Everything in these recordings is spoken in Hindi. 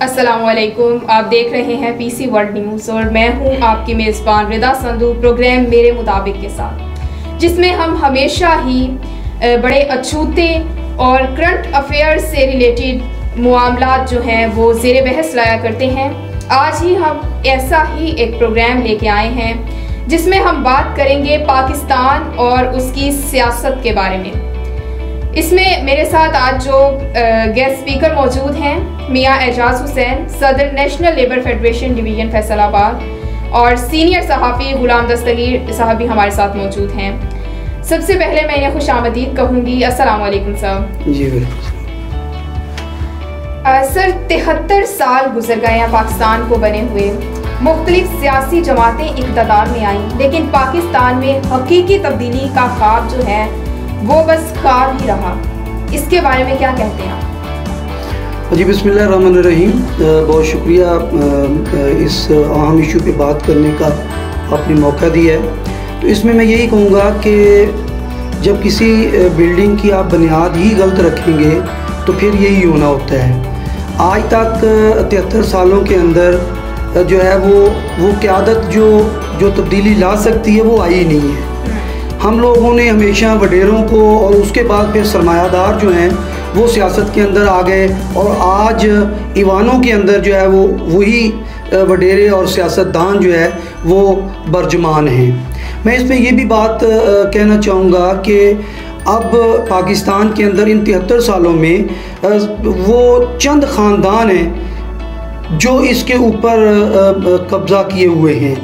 अस्सलामुअलैकुम, आप देख रहे हैं पीसी वर्ल्ड न्यूज़ और मैं हूं आपकी मेज़बान रिदा संधू प्रोग्राम मेरे मुताबिक के साथ, जिसमें हम हमेशा ही बड़े अछूते और करंट अफेयर से रिलेटेड मामलात जो हैं वो ज़ेर बहस लाया करते हैं। आज ही हम ऐसा ही एक प्रोग्राम लेके आए हैं जिसमें हम बात करेंगे पाकिस्तान और उसकी सियासत के बारे में। इसमें मेरे साथ आज जो गेस्ट स्पीकर मौजूद हैं मियां एजाज हुसैन, सदर national labour federation division Faisalabad, और सीनियर सहाफ़ी गुलाम दस्तगीर साहब भी हमारे साथ मौजूद हैं। सबसे पहले मैं इन्हें खुश आमदीद कहूँगी। अस्सलाम वालेकुम साहब। जी बिल्कुल सर, 73 साल गुजर गए हैं पाकिस्तान को बने हुए। मुख्तलिफ सियासी जमातें इक़्तिदार में आईं, लेकिन पाकिस्तान में हकीकी तब्दीली का ख्वाब जो है वो बस ख्वाब ही रहा। इसके बारे में क्या कहते हैं आप? जी बिस्मिल्लाहिर्रहमानिर्रहीम। बहुत शुक्रिया इस अहम इशू पे बात करने का आपने मौका दिया है। तो इसमें मैं यही कहूँगा कि जब किसी बिल्डिंग की आप बुनियाद ही गलत रखेंगे तो फिर यही होना होता है। आज तक 73 सालों के अंदर जो है वो क़यादत जो तब्दीली ला सकती है वो आई नहीं है। हम लोगों ने हमेशा वडेरों को और उसके बाद फिर सरमायादार जो हैं वो सियासत के अंदर आ गए, और आज ईवानों के अंदर जो है वो वही वडेरे और सियासतदान जो है वो बर्जमान हैं। मैं इसमें ये भी बात कहना चाहूँगा कि अब पाकिस्तान के अंदर इन 73 सालों में वो चंद ख़ानदान हैं जो इसके ऊपर कब्ज़ा किए हुए हैं।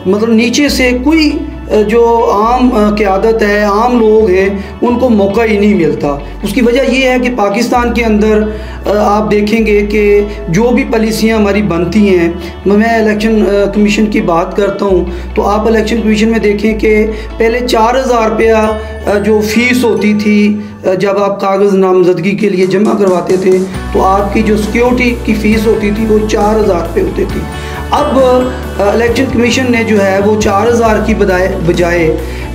मतलब नीचे से कोई जो आम क़यादत है, आम लोग हैं, उनको मौका ही नहीं मिलता। उसकी वजह ये है कि पाकिस्तान के अंदर आप देखेंगे कि जो भी पॉलिसियाँ हमारी बनती हैं, मैं इलेक्शन कमीशन की बात करता हूँ तो आप इलेक्शन कमीशन में देखें कि पहले 4000 रुपया जो फ़ीस होती थी जब आप कागज़ नामजदगी के लिए जमा करवाते थे तो आपकी जो सिक्योरिटी की फ़ीस होती थी वो 4000 रुपये होती थी। अब इलेक्शन कमीशन ने जो है वो 4000 की बजाय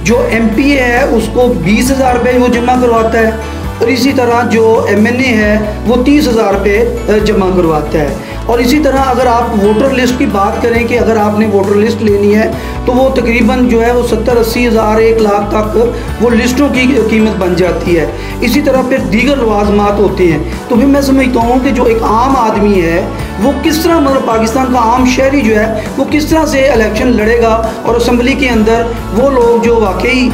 जो MPA है उसको 20,000 रुपये वो जमा करवाता है, और इसी तरह जो MNA है वो 30,000 रुपये जमा करवाता है। और इसी तरह अगर आप वोटर लिस्ट की बात करें कि अगर आपने वोटर लिस्ट लेनी है तो वो तकरीबन जो है वो 70-80 हज़ार 1 लाख तक वो लिस्टों की कीमत बन जाती है। इसी तरह फिर दीगर लवाजमात होते हैं। तो फिर मैं समझता हूँ कि जो एक आम आदमी है वो किस तरह, मतलब पाकिस्तान का आम शहरी जो है वो किस तरह से इलेक्शन लड़ेगा, और असम्बली के अंदर वो लोग जो वाकई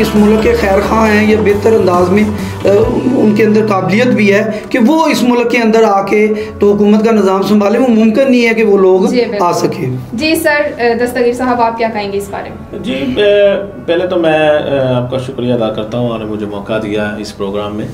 इस मुल्क के खैर खां हैं या बेहतर अंदाज में उनके अंदर काबिलियत भी है कि वो इस मुल्क के अंदर आके तो हुकूमत का निज़ाम संभाले, वो मुमकिन नहीं है कि वो लोग आ सकें। जी सर, दस्तगीर साहब आप क्या कहेंगे इस बारे में? जी पहले तो मैं आपका शुक्रिया अदा करता हूँ और मुझे मौका दिया इस प्रोग्राम में।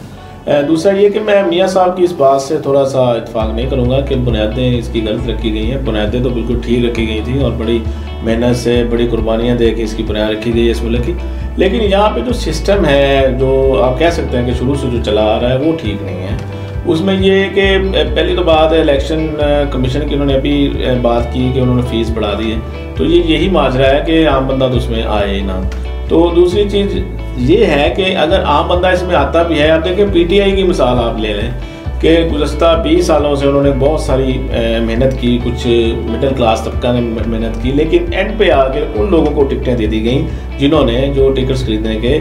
दूसरा ये कि मैं मियाँ साहब की इस बात से थोड़ा सा इत्फाक नहीं करूँगा कि बुनियादें इसकी गलत रखी गई हैं। बुनियादें तो बिल्कुल ठीक रखी गई थी और बड़ी मेहनत से बड़ी कुर्बानियाँ दे के इसकी बुनियाद रखी गई है इस मुल्क की। लेकिन यहाँ पे जो सिस्टम है, जो आप कह सकते हैं कि शुरू से जो चला आ रहा है वो ठीक नहीं है। उसमें ये कि पहली तो बात है इलेक्शन कमीशन की, उन्होंने अभी बात की कि उन्होंने फ़ीस बढ़ा दी है, तो यही माजरा है कि आम बंदा तो उसमें आए ना। तो दूसरी चीज़ ये है कि अगर आम बंदा इसमें आता भी है, आप देखें PTI की मिसाल आप ले लें कि गुज़श्ता 20 सालों से उन्होंने बहुत सारी मेहनत की, कुछ मिडिल क्लास तबका ने मेहनत की, लेकिन एंड पे आके उन लोगों को टिकटें दे दी गई जिन्होंने जो टिकट्स खरीदने के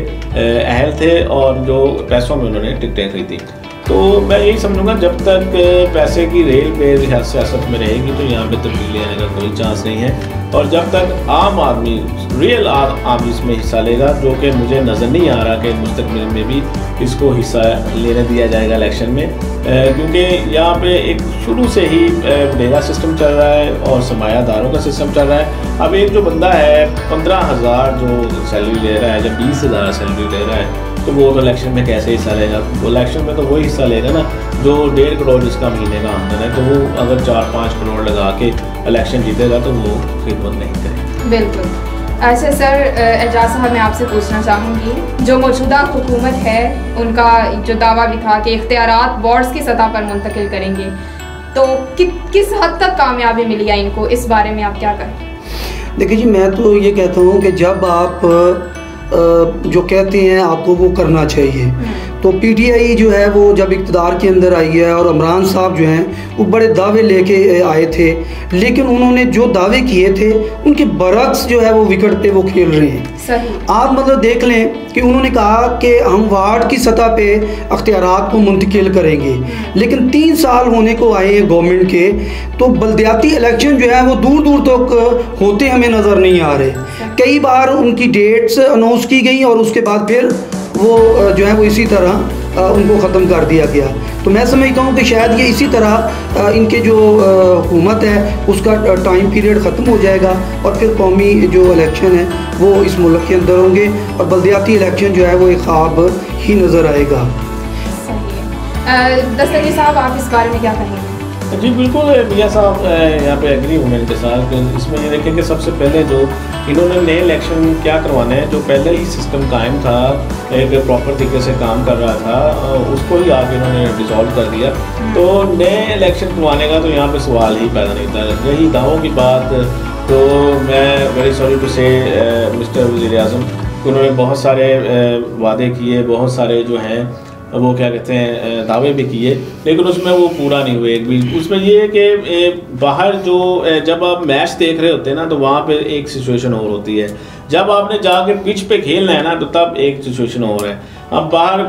अहल थे और जो पैसों में उन्होंने टिकटें खरीदी। तो मैं यही समझूंगा जब तक पैसे की रेल पे सियासत में रहेगी तो यहाँ पे तब्दीली आने का कोई चांस नहीं है। और जब तक आम आदमी, रियल आदमी इसमें हिस्सा लेगा, जो कि मुझे नज़र नहीं आ रहा कि मुस्तकबिल में भी इसको हिस्सा लेने दिया जाएगा इलेक्शन में, क्योंकि यहाँ पे एक शुरू से ही डेरा सिस्टम चल रहा है और सरमायादारों का सिस्टम चल रहा है। अब एक जो बंदा है 15,000 जो सैलरी ले रहा है या 20,000 सैलरी ले रहा है, तो वो तो इलेक्शन में कैसे हिस्सा लेगा? वो इलेक्शन में तो वही हिस्सा लेगा ना जो 1.5 करोड़ जिसका महीने का आमदन है। तो वो अगर 4-5 करोड़ लगा के इलेक्शन जीतेगा तो वो खिदमत नहीं करेगा। बिल्कुल। अच्छा सर, एजाज साहब मैं आपसे पूछना चाहूँगी, जो मौजूदा हुकूमत है उनका जो दावा भी था कि इख्तियारात बोर्ड्स की सतह पर मुंतकिल करेंगे, तो किस हद तक कामयाबी मिली है इनको? इस बारे में आप क्या कहें? देखिए जी, मैं तो ये कहता हूँ कि जब आप जो कहते हैं आपको वो करना चाहिए, तो पीटीआई जो है वो जब इक़्तिदार के अंदर आई है और इमरान साहब जो हैं वो बड़े दावे लेके आए थे, लेकिन उन्होंने जो दावे किए थे उनके बरक्स जो है वो विकेट पे वो खेल रहे हैं। सही। आप मतलब देख लें कि उन्होंने कहा कि हम वार्ड की सतह पे अख्तियारात को मुंतकिल करेंगे, लेकिन 3 साल होने को आए हैं गवर्नमेंट के, तो बल्दियाती इलेक्शन जो है वो दूर दूर तक होते हमें नज़र नहीं आ रहे। कई बार उनकी डेट्स अनाउंस की गई और उसके बाद फिर वो जो है वो इसी तरह उनको ख़त्म कर दिया गया। तो मैं समझता हूँ कि शायद ये इसी तरह इनके जो हुकूमत है उसका टाइम पीरियड ख़त्म हो जाएगा और फिर कौमी जो इलेक्शन है वो इस मुल्क के अंदर होंगे और बल्दियाती इलेक्शन जो है वो एक ख्वाब ही नज़र आएगा। सही है। दस्तगीर साहब, आप इस बारे में क्या कहेंगे? जी बिल्कुल, मियाँ साहब यहाँ पे एग्री हूँ मैं इनके साथ। इसमें ये देखें कि सबसे पहले जो इन्होंने नए इलेक्शन क्या करवाने हैं, जो पहले ही सिस्टम कायम था, एक प्रॉपर तरीके से काम कर रहा था, उसको ही आगे इन्होंने डिसॉल्व कर दिया। तो नए इलेक्शन करवाने का तो यहाँ पे सवाल ही पैदा नहीं था। रही दावों की बात, तो मैं वेरी सॉरी टू से मिस्टर वज़ीर-ए-आज़म, उन्होंने बहुत सारे वादे किए, बहुत सारे जो हैं वो क्या कहते हैं दावे भी किए, लेकिन उसमें वो पूरा नहीं हुए एक भी। उसमें ये है कि बाहर जो जब आप मैच देख रहे होते हैं ना, तो वहाँ पे एक सिचुएशन और होती है, जब आपने जाके पिच पे खेलना है ना, तो तब एक सिचुएशन और है। अब बाहर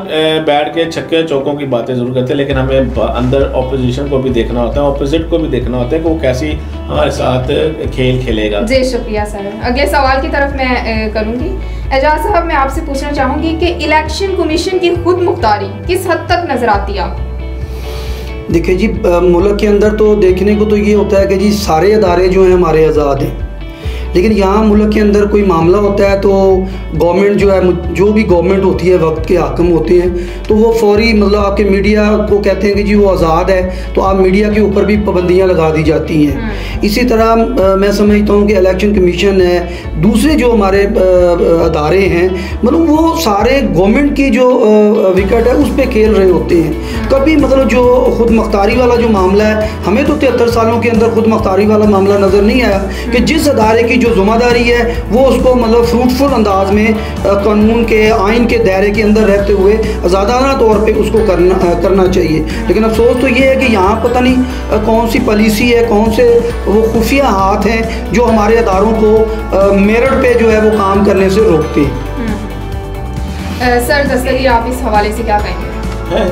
बैठ के छक्के चौकों की बातें ज़रूर करते हैं, लेकिन हमें अंदर ऑपोजिशन को भी देखना होता है, ऑपोजिट को भी देखना होता है कि वो कैसी हमारे साथ खेल खेलेगा। जी शुक्रिया सर। अगले सवाल की तरफ मैं करूँगी। एजाज साहब, मैं आपसे पूछना चाहूँगी कि इलेक्शन कमीशन की खुद मुख्तारी किस हद तक नज़र आती है आपको? देखिए जी, मुल्क के अंदर तो देखने को तो ये होता है कि जी सारे अदारे जो हैं हमारे आज़ाद हैं, लेकिन यहाँ मुल्क के अंदर कोई मामला होता है तो गवर्नमेंट जो है, जो भी गवर्नमेंट होती है वक्त के हाकिम होते हैं, तो वो फौरी मतलब आपके मीडिया को कहते हैं कि जी वो आज़ाद है, तो आप मीडिया के ऊपर भी पाबंदियाँ लगा दी जाती हैं। इसी तरह मैं समझता हूँ कि इलेक्शन कमीशन है, दूसरे जो हमारे अदारे हैं, मतलब वो सारे गवर्नमेंट की जो विकेट है उस पर खेल रहे होते हैं। कभी मतलब जो खुद मुख्तारी वाला जो मामला है, हमें तो 73 सालों के अंदर खुद मुख्तारी वाला मामला नज़र नहीं आया कि जिस अदारे की जो ज़िम्मेदारी है वो उसको मतलब फ्रूटफुल अंदाज में कानून के आइन के दायरे के अंदर रहते हुए आज़ादाना तौर पे उसको करना चाहिए। लेकिन अफसोस तो ये है कि यहाँ पता नहीं कौन सी पॉलिसी है, कौन से वो खुफिया हाथ हैं जो हमारे अदारों को मेरिट पे जो है वो काम करने से रोकते हैं। सर दस्तगीर, आप इस हवाले से क्या कहेंगे?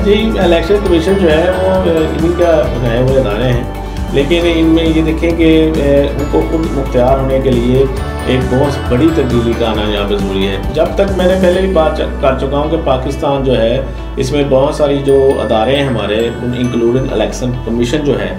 जी, इलेक्शन कमीशन जो है वो इन्हीं का बनाए हुए अदारे हैं, लेकिन इनमें ये देखें कि उनको खुद मुख्तियार होने के लिए एक बहुत बड़ी तब्दीली का आना यहाँ पर ज़रूरी है। जब तक मैंने पहले भी बात कर चुका हूँ कि पाकिस्तान जो है इसमें बहुत सारी जो अदारे हैं हमारे, इंक्लूडिंग इलेक्शन कमीशन जो है,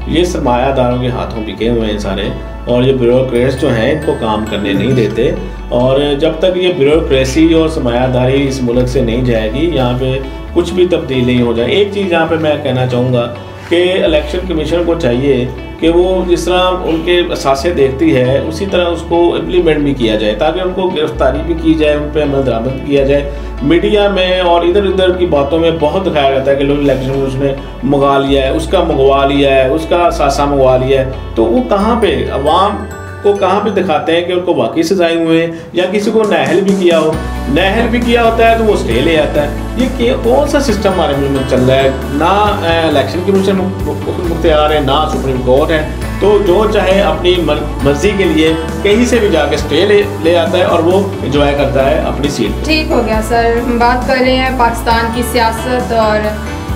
ये सरमायादारों के हाथों बिके हुए हैं सारे, और ये ब्यूरोक्रेट्स जो हैं इनको काम करने नहीं देते। और जब तक ये ब्यूरोक्रेसी और सरमायादारी इस मुल्क से नहीं जाएगी, यहाँ पे कुछ भी तब्दील नहीं हो जाए। एक चीज़ यहाँ पे मैं कहना चाहूँगा कि इलेक्शन कमीशन को चाहिए कि वो जिस तरह उनके असासे देखती है उसी तरह उसको इम्प्लीमेंट भी किया जाए, ताकि उनको गिरफ्तारी भी की जाए, उन पर अमल दरामद किया जाए। मीडिया में और इधर उधर की बातों में बहुत दिखाया जाता है कि लोग इलेक्शन उसने मंगा लिया है, उसका मंगवा लिया है, उसका असासा मंगवा लिया है, तो वो कहाँ पे अवाम को कहाँ पे दिखाते हैं कि उनको वाकई सजाए हुए हैं, या किसी को नाअहल भी किया हो, नाअहल भी किया होता है तो वो स्टे ले आता है। ये कौन सा सिस्टम हमारे मुल्क में चल रहा है? ना इलेक्शन कमीशन मुख्तियार है, ना सुप्रीम कोर्ट है, तो जो चाहे अपनी मर्जी के लिए कहीं से भी जाके स्टे ले आता है और वो इंजॉय करता है अपनी सीट। ठीक हो गया सर। हम बात कर रहे हैं पाकिस्तान की सियासत और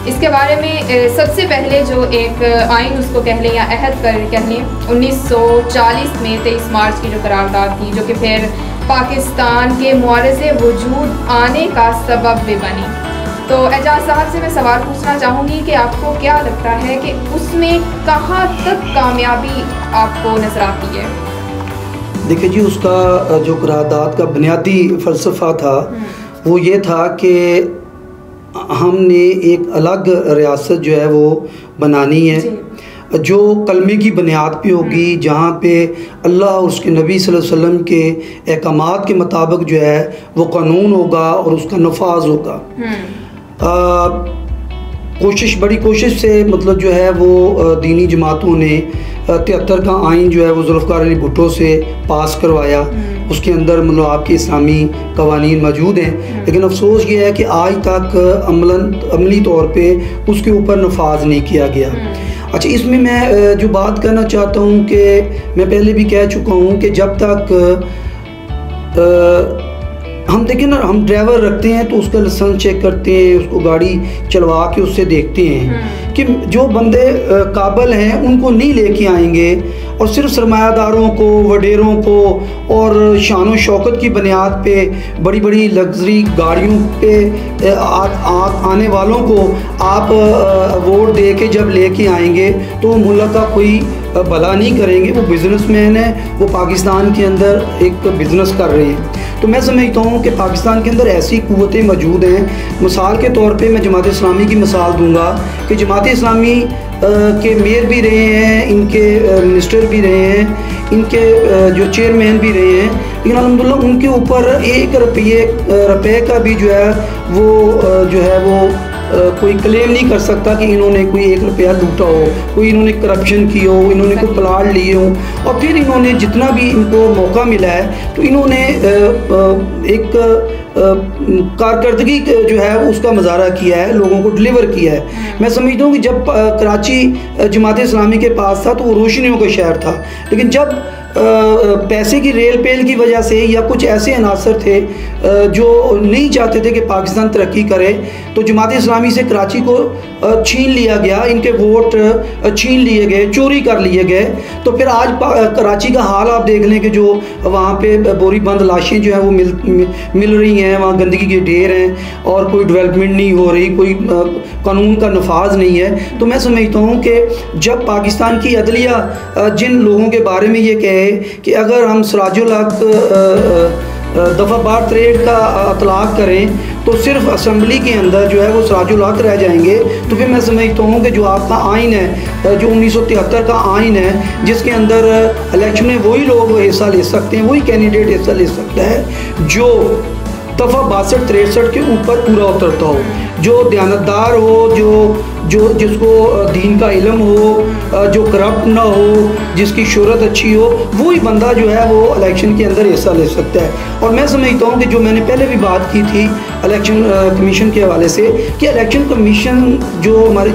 इसके बारे में सबसे पहले जो एक आइन उसको कह लें या अहद कह लें, 1940 में 23 मार्च की जो करारदाद थी, जो कि फिर पाकिस्तान के मुआरज़े वजूद आने का सबब भी बनी। तो एजाज साहब से मैं सवाल पूछना चाहूँगी कि आपको क्या लगता है कि उसमें कहाँ तक कामयाबी आपको नजर आती है? देखिए जी, उसका जो करारदाद का बुनियादी फ़लसफ़ा था वो ये था कि हमने एक अलग रियासत जो है वो बनानी है, जो कलमे की बुनियाद पे होगी, जहाँ पे अल्लाह और उसके नबी सल्लल्लाहु अलैहि वसल्लम के अहकामात के मुताबिक जो है वो कानून होगा और उसका नफाज होगा। बड़ी कोशिश से मतलब जो है वो दीनी जमातों ने 73 का आइन जो है वो जुल्फ़िकार अली भुट्टो से पास करवाया। उसके अंदर मतलब आपके इस्लामी कवानीन मौजूद हैं, लेकिन अफसोस ये है कि आज तक अमली तौर पे उसके ऊपर नफाज नहीं किया गया। अच्छा, इसमें मैं जो बात करना चाहता हूँ कि मैं पहले भी कह चुका हूँ कि जब तक हम देखें ना, हम ड्राइवर रखते हैं तो उसका लाइसेंस चेक करते हैं, उसको गाड़ी चलवा के उससे देखते हैं कि जो बंदे काबिल हैं उनको नहीं लेके आएंगे और सिर्फ सरमायादारों को, वडेरों को और शान शौकत की बुनियाद पे बड़ी बड़ी लग्जरी गाड़ियों पे आने वालों को आप वोट दे के जब लेके आएंगे तो वो मुल्क का कोई भला नहीं करेंगे। वो बिज़नेसमैन है, वो पाकिस्तान के अंदर एक बिज़नेस कर रहे हैं। तो मैं समझता हूँ कि पाकिस्तान के अंदर ऐसी क़ुव्वतें मौजूद हैं। मिसाल के तौर पे मैं जमात इस्लामी की मिसाल दूंगा कि जमात इस्लामी के मेयर भी रहे हैं, इनके मिनिस्टर भी रहे हैं, इनके जो चेयरमैन भी रहे हैं, लेकिन अल्हम्दुलिल्लाह उनके ऊपर 1 रुपये का भी जो है वो कोई क्लेम नहीं कर सकता कि इन्होंने कोई 1 रुपया लूटा हो, कोई इन्होंने करप्शन की हो, इन्होंने कोई प्लाट लिए हो। और फिर इन्होंने जितना भी इनको मौका मिला है तो इन्होंने एक कारकर्दगी जो है उसका मुजाहरा किया है, लोगों को डिलीवर किया है। मैं समझता हूँ कि जब कराची जमात इस्लामी के पास था तो वो रोशनियों का शहर था, लेकिन जब पैसे की रेल पेल की वजह से या कुछ ऐसे अनासर थे जो नहीं चाहते थे कि पाकिस्तान तरक्की करे, तो जमात इस्लामी से कराची को छीन लिया गया, इनके वोट छीन लिए गए, चोरी कर लिए गए। तो फिर आज कराची का हाल आप देख लें कि जो वहाँ पे बोरी बंद लाशें जो हैं वो मिल रही हैं, वहाँ गंदगी के ढेर हैं और कोई डेवलपमेंट नहीं हो रही, कोई कानून का नफाज नहीं है। तो मैं समझता हूँ कि जब पाकिस्तान की अदलिया जिन लोगों के बारे में ये कहे कि अगर हम सिराजुल हक दफ़ा 63 का अतलाक़ करें तो सिर्फ असम्बली के अंदर जो है वो सिराजुल हक रह जाएंगे, तो फिर मैं समझता हूँ कि जो आपका आइन है, जो 1973 का आइन है, जिसके अंदर इलेक्शन में वही लोग हिस्सा ले सकते हैं, वही कैंडिडेट हिस्सा ले सकता है जो दफ़ा 62-63 के ऊपर पूरा उतरता हो, जो दयानतदार हो, जो जिसको दीन का इल्म हो, जो करप्ट ना हो, जिसकी शोहरत अच्छी हो, वही बंदा जो है वो इलेक्शन के अंदर हिस्सा ले सकता है। और मैं समझता हूँ कि जो मैंने पहले भी बात की थी इलेक्शन कमीशन के हवाले से कि इलेक्शन कमीशन जो हमारे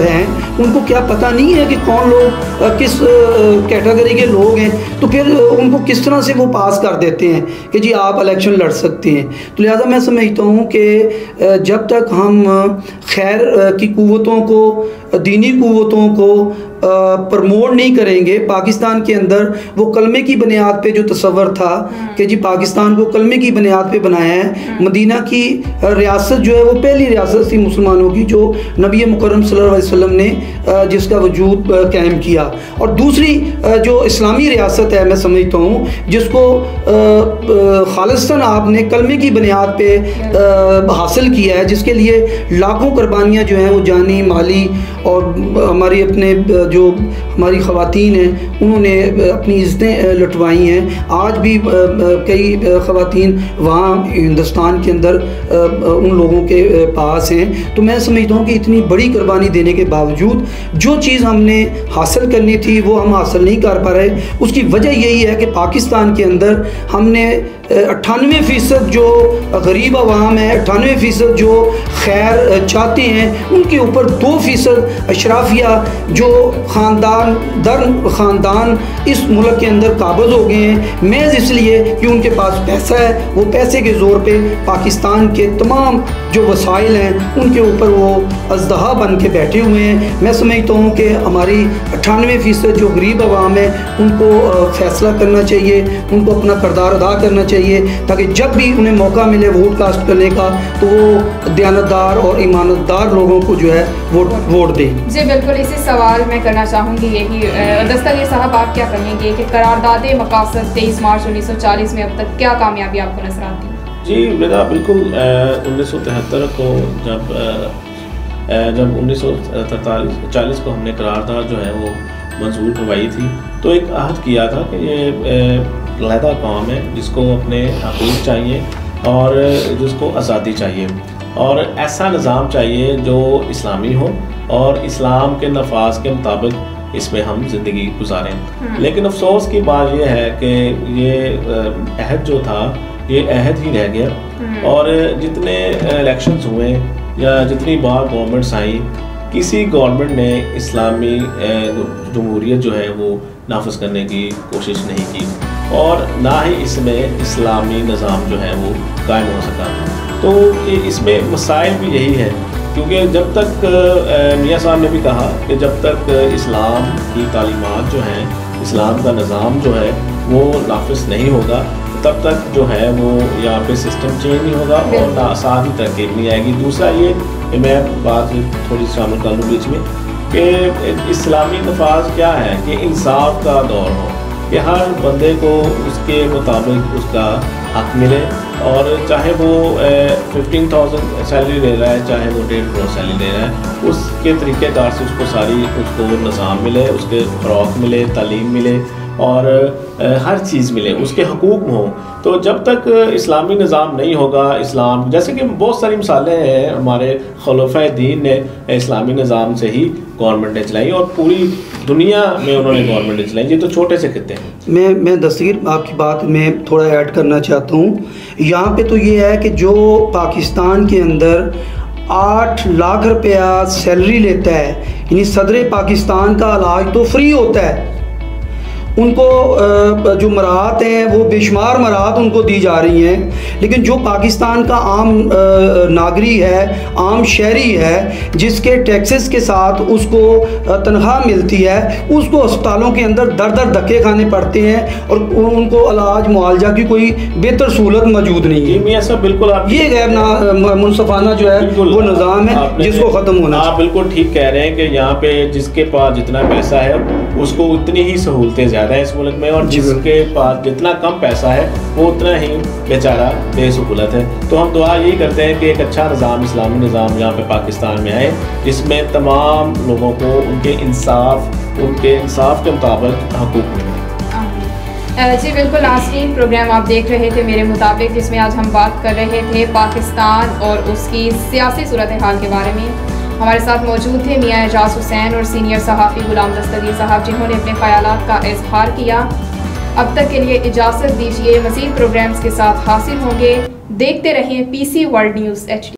हैं उनको क्या पता नहीं है कि कौन लोग किस कैटेगरी के लोग हैं, तो फिर उनको किस तरह से वो पास कर देते हैं कि जी आप इलेक्शन लड़ सकते हैं। तो लिहाजा मैं समझता हूँ कि जब तक हम खैर की क़ुव्वतों को, दीनी क़ुव्वतों को प्रमोट नहीं करेंगे, पाकिस्तान के अंदर वो कलमे की बुनियाद पे जो तस्वर था कि जी पाकिस्तान को कलमे की बुनियाद पे बनाया है, मदीना की रियासत जो है वो पहली रियासत थी मुसलमानों की जो नबी मुकर्रम सल्लल्लाहु अलैहि वसल्लम ने जिसका वजूद कायम किया। और दूसरी जो इस्लामी रियासत है मैं समझता हूँ जिसको खालिस्तान आपने कलमे की बुनियाद पे हासिल किया है, जिसके लिए लाखों कुर्बानियाँ जो हैं वो जानी, माली और हमारी अपने जो हमारी ख़वातीन हैं उन्होंने अपनी इज़्ज़तें लुटवाई हैं। आज भी कई ख़वातीन वहाँ हिंदुस्तान के अंदर उन लोगों के पास हैं। तो मैं समझता हूँ कि इतनी बड़ी कुर्बानी देने के बावजूद जो चीज़ हमने हासिल करनी थी वो हम हासिल नहीं कर पा रहे। उसकी वजह यही है कि पाकिस्तान के अंदर हमने 98% जो गरीब अवाम है, 98% जो खैर चाहते हैं, उनके ऊपर 2% अशराफिया जो ख़ानदान दर ख़ानदान इस मुल्क के अंदर काबिज़ हो गए हैं महज इसलिए कि उनके पास पैसा है। वो पैसे के ज़ोर पे पाकिस्तान के तमाम जो वसाइल हैं उनके ऊपर वो अज़दहा बन के बैठे हुए हैं। मैं समझता हूँ कि हमारी 98% जो गरीब अवाम है उनको फ़ैसला करना चाहिए, उनको अपना किरदार अदा करना चाहिए ताकि जब भी उन्हें मौका मिले वोट कास्ट करने का तो वो दयानतदार और ईमानदार लोगों को जो है वोट दें। जी बिल्कुल, इसी सवाल मैं करना चाहूँगी यही दस्तगीर साहब, आप क्या कहेंगे कि करारदाद मकासद 23 मार्च 1940 में अब तक क्या कामयाबी आपको नजर आती है? जी बेटा बिल्कुल 1973 को जब 1940 को हमने करारदाद जो है वो मंजूर करवाई थी तो एक अहद किया था कि ये लहदा कौम है जिसको अपने हकूक़ चाहिए और जिसको आज़ादी चाहिए और ऐसा निज़ाम चाहिए जो इस्लामी हो और इस्लाम के नफाज के मुताबिक इसमें हम ज़िंदगी गुजारें। लेकिन अफसोस की बात यह है कि ये अहद जो था ये अहद ही रह गया, और जितने इलेक्शंस हुए या जितनी बार गवर्नमेंट्स आई, किसी गवर्नमेंट ने इस्लामी जमहूरियत जो है वो नाफिज करने की कोशिश नहीं की, और ना ही इसमें इस्लामी निज़ाम जो है वो कायम हो सका। तो इसमें मसाइल भी यही है, क्योंकि जब तक मियाँ साहब ने भी कहा कि जब तक इस्लाम की तालीमात जो हैं, इस्लाम का निज़ाम जो है वो नाफिज नहीं होगा, तब तक जो है वो यहाँ पे सिस्टम चेंज नहीं होगा और ना साथ ही तरक्की नहीं आएगी। दूसरा ये कि मैं बात थोड़ी शामिल कर लूँ बीच में कि इस्लामी नफाज क्या है कि इंसाफ का दौर हो, कि हर बंदे को उसके मुताबिक उसका हक मिले, और चाहे वो 15,000 सैलरी ले रहा है, चाहे वो 1.5 करोड़ सैलरी ले रहा है, उसके तरीक़ेकार से उसको निज़ाम मिले, उसके ख़ुराक मिले, तालीम मिले, और हर चीज़ मिले, उसके हकूक़ हों। तो जब तक इस्लामी निज़ाम नहीं होगा, इस्लाम जैसे कि बहुत सारी मिसालें हैं, हमारे खलीफा दीन ने इस्लामी निज़ाम से ही गवर्नमेंटें चलाई और पूरी दुनिया में उन्होंने गवर्नमेंटें चलाई। ये तो छोटे से खिते हैं। मैं दस्तगीर आपकी बात में थोड़ा ऐड करना चाहता हूँ। यहाँ पे तो ये है कि जो पाकिस्तान के अंदर 8 लाख रुपया सैलरी लेता है, यानी सदर पाकिस्तान का इलाज तो फ्री होता है, उनको जो मराहत हैं वो बेशुमार मराहत उनको दी जा रही हैं, लेकिन जो पाकिस्तान का आम नागरी है, आम शहरी है, जिसके टैक्सेस के साथ उसको तनख्वाह मिलती है, उसको अस्पतालों के अंदर दर दर धक्के खाने पड़ते हैं और उनको इलाज मुआवजा की कोई बेहतर सहूलत मौजूद नहीं है। मियां साहब बिल्कुल आप ये गैर मुनसफाना जो है वो निज़ाम है जिसको ख़त्म होना। आप बिल्कुल ठीक कह रहे हैं कि यहाँ पे जिसके पास जितना पैसा है उसको उतनी ही सहूलतें ज़्यादा है इस मुल्क में, और जिसके पास जितना कम पैसा है वो उतना ही बेचारा बेसहूलत है। तो हम दुआ यही करते हैं कि एक अच्छा निज़ाम, इस्लामी निज़ाम यहाँ पे पाकिस्तान में आए, जिसमें तमाम लोगों को उनके इंसाफ के मुताबिक हकूक़ मिले। जी बिल्कुल नाज़रीन, प्रोग्राम आप देख रहे थे मेरे मुताबिक, जिसमें आज हम बात कर रहे थे पाकिस्तान और उसकी सियासी सूरत हाल के बारे में। हमारे साथ मौजूद थे मियाँ एजाज हुसैन और सीनियर सहाफ़ी गुलाम दस्तगीर साहब, जिन्होंने अपने ख़यालात का इज़हार किया। अब तक के लिए इजाज़त दीजिए, मज़ीद प्रोग्राम्स के साथ हासिल होंगे। देखते रहें PC वर्ल्ड न्यूज़ HD।